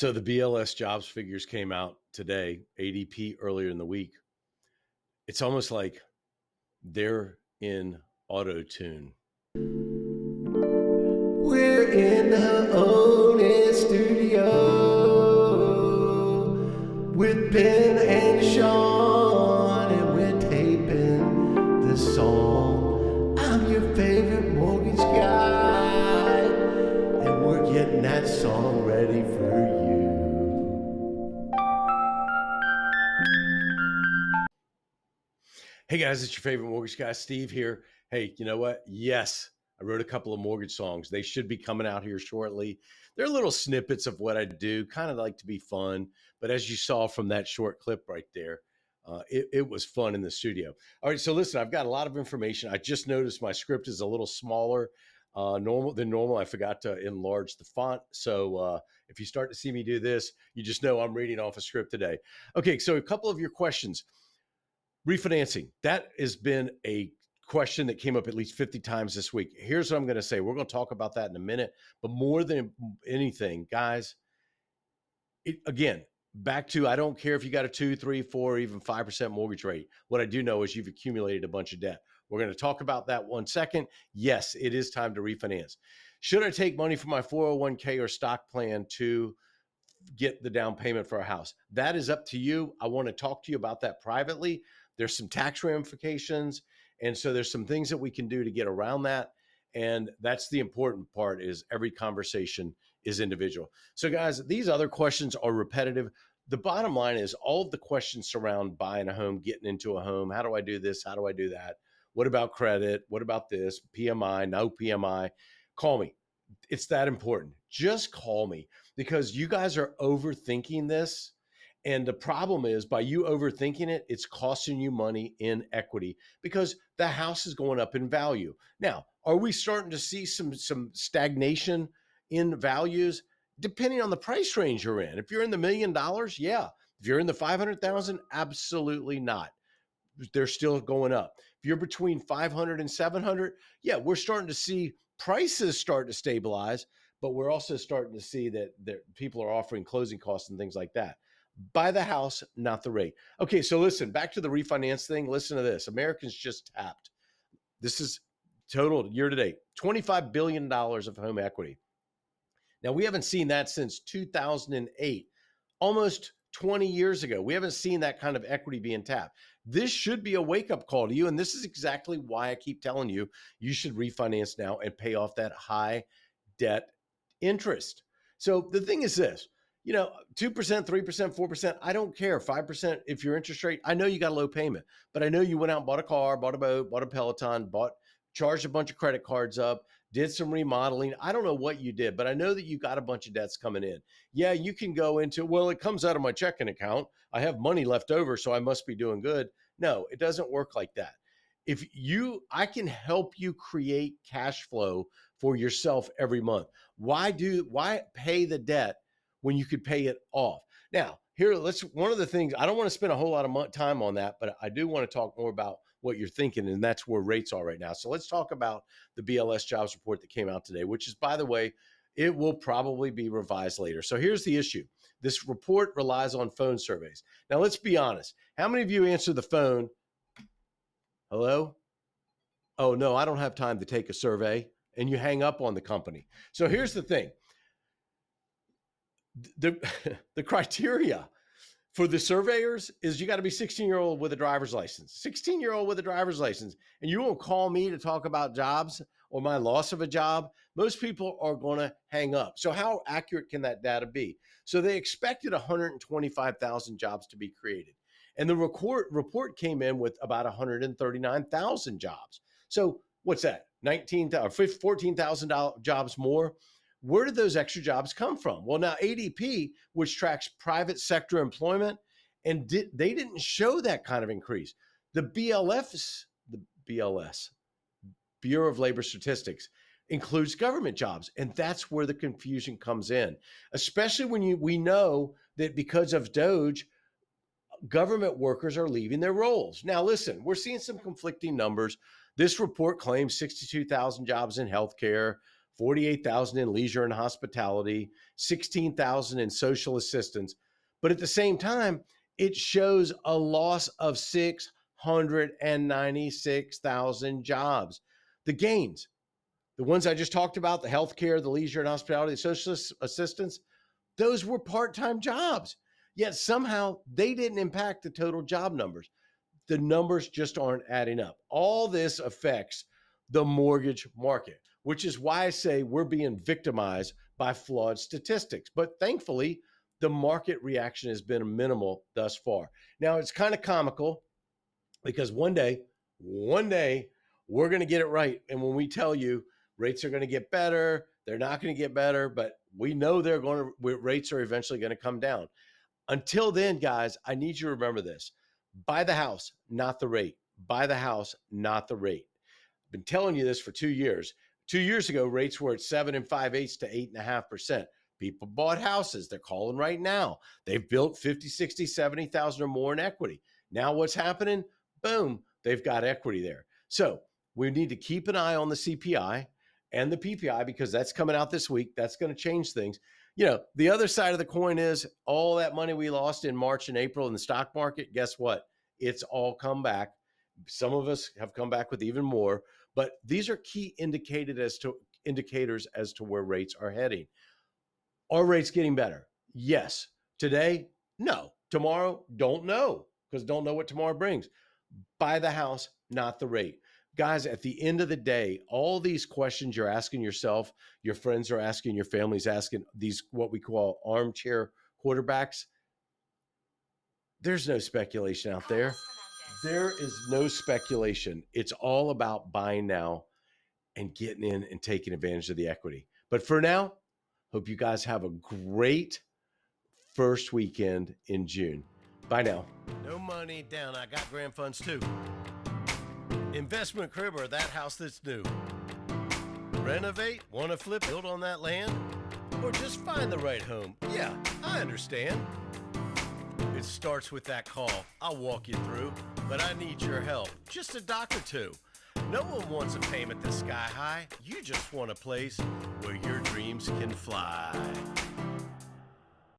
So the BLS jobs figures came out today, ADP earlier in the week. It's almost like they're in auto tune. We're in the Own studio with Ben and Sean, and we're taping the song. I'm your favorite mortgage guy, and we're getting that song ready for you. Hey guys, it's your favorite mortgage guy, Steve here. Hey, you know what? Yes, I wrote a couple of mortgage songs. They should be coming out here shortly. They're little snippets of what I do, kind of like to be fun. But as you saw from that short clip right there, it was fun in the studio. All right, so listen, I've got a lot of information. I just noticed my script is a little smaller than normal. I forgot to enlarge the font. So if you start to see me do this, you just know I'm reading off a script today. Okay, so a couple of your questions. Refinancing, that has been a question that came up at least 50 times this week. Here's what I'm going to say. We're going to talk about that in a minute. But more than anything, guys, again, back to I don't care if you got a 2, 3, 4, even 5% mortgage rate. What I do know is you've accumulated a bunch of debt. We're going to talk about that 1 second. Yes, it is time to refinance. Should I take money from my 401k or stock plan to get the down payment for a house? That is up to you. I want to talk to you about that privately. There's some tax ramifications. And so there's some things that we can do to get around that. And that's the important part, is every conversation is individual. So guys, these other questions are repetitive. The bottom line is all of the questions surround buying a home, getting into a home. How do I do this? How do I do that? What about credit? What about this? PMI, no PMI? Call me. It's that important. Just call me, because you guys are overthinking this. And the problem is, by you overthinking it, it's costing you money in equity because the house is going up in value. Now, are we starting to see some stagnation in values? Depending on the price range you're in. If you're in the $1 million, yeah. If you're in the 500,000, absolutely not. They're still going up. If you're between 500 and 700, yeah, we're starting to see prices start to stabilize, but we're also starting to see that people are offering closing costs and things like that. Buy the house, not the rate. Okay, so listen, back to the refinance thing. Listen to this. Americans just tapped. This is total year to date, $25 billion of home equity. Now, we haven't seen that since 2008, almost 20 years ago. We haven't seen that kind of equity being tapped. This should be a wake-up call to you, and this is exactly why I keep telling you, you should refinance now and pay off that high debt interest. So the thing is this, 2%, 3%, 4%, I don't care. 5% if your interest rate, I know you got a low payment, but I know you went out and bought a car, bought a boat, bought a Peloton, charged a bunch of credit cards up, did some remodeling. I don't know what you did, but I know that you got a bunch of debts coming in. Yeah, you can go into, well, it comes out of my checking account. I have money left over, so I must be doing good. No, it doesn't work like that. I can help you create cash flow for yourself every month. Why pay the debt when you could pay it off? Now, one of the things, I don't want to spend a whole lot of time on that, but I do want to talk more about what you're thinking, and that's where rates are right now. So let's talk about the BLS jobs report that came out today, which is, by the way, it will probably be revised later. So here's the issue. This report relies on phone surveys. Now, let's be honest. How many of you answer the phone? Hello? Oh, no, I don't have time to take a survey. And you hang up on the company. So here's the thing. The criteria for the surveyors is you got to be 16-year-old with a driver's license, 16-year-old with a driver's license. And you won't call me to talk about jobs or my loss of a job. Most people are going to hang up. So how accurate can that data be? So they expected 125,000 jobs to be created. And the report came in with about 139,000 jobs. So what's that? 14,000 jobs more. Where did those extra jobs come from? Well, now ADP, which tracks private sector employment, and they didn't show that kind of increase. The BLS, Bureau of Labor Statistics, includes government jobs, and that's where the confusion comes in, especially when we know that because of DOGE, government workers are leaving their roles. Now, listen, we're seeing some conflicting numbers. This report claims 62,000 jobs in healthcare, 48,000 in leisure and hospitality, 16,000 in social assistance. But at the same time, it shows a loss of 696,000 jobs. The gains, the ones I just talked about, the healthcare, the leisure and hospitality, the social assistance, those were part-time jobs. Yet somehow they didn't impact the total job numbers. The numbers just aren't adding up. All this affects the mortgage market, which is why I say we're being victimized by flawed statistics. But thankfully, the market reaction has been minimal thus far. Now, it's kind of comical because one day, we're going to get it right. And when we tell you rates are going to get better, they're not going to get better, but we know rates are eventually going to come down. Until then, guys, I need you to remember this. Buy the house, not the rate. Buy the house, not the rate. I've been telling you this for 2 years. 2 years ago, rates were at 7 5/8 to 8.5%. People bought houses. They're calling right now. They've built 50, 60, 70,000 or more in equity. Now what's happening? Boom, they've got equity there. So we need to keep an eye on the CPI and the PPI because that's coming out this week. That's going to change things. You know, the other side of the coin is all that money we lost in March and April in the stock market. Guess what? It's all come back. Some of us have come back with even more, but these are key indicators as to where rates are heading. Are rates getting better? Yes. Today? No. Tomorrow? Don't know, because don't know what tomorrow brings. Buy the house, not the rate. Guys, at the end of the day, all these questions you're asking yourself, your friends are asking, your family's asking, these what we call armchair quarterbacks, there's no speculation out there. There is no speculation. It's all about buying now and getting in and taking advantage of the equity. But for now, hope you guys have a great first weekend in June. Bye now. No money down. I got grand funds too. Investment crib or that house that's new. Renovate, want to flip, build on that land, or just find the right home. Yeah, I understand. It starts with that call. I'll walk you through, but I need your help. Just a dock or two. No one wants a payment that's sky high. You just want a place where your dreams can fly.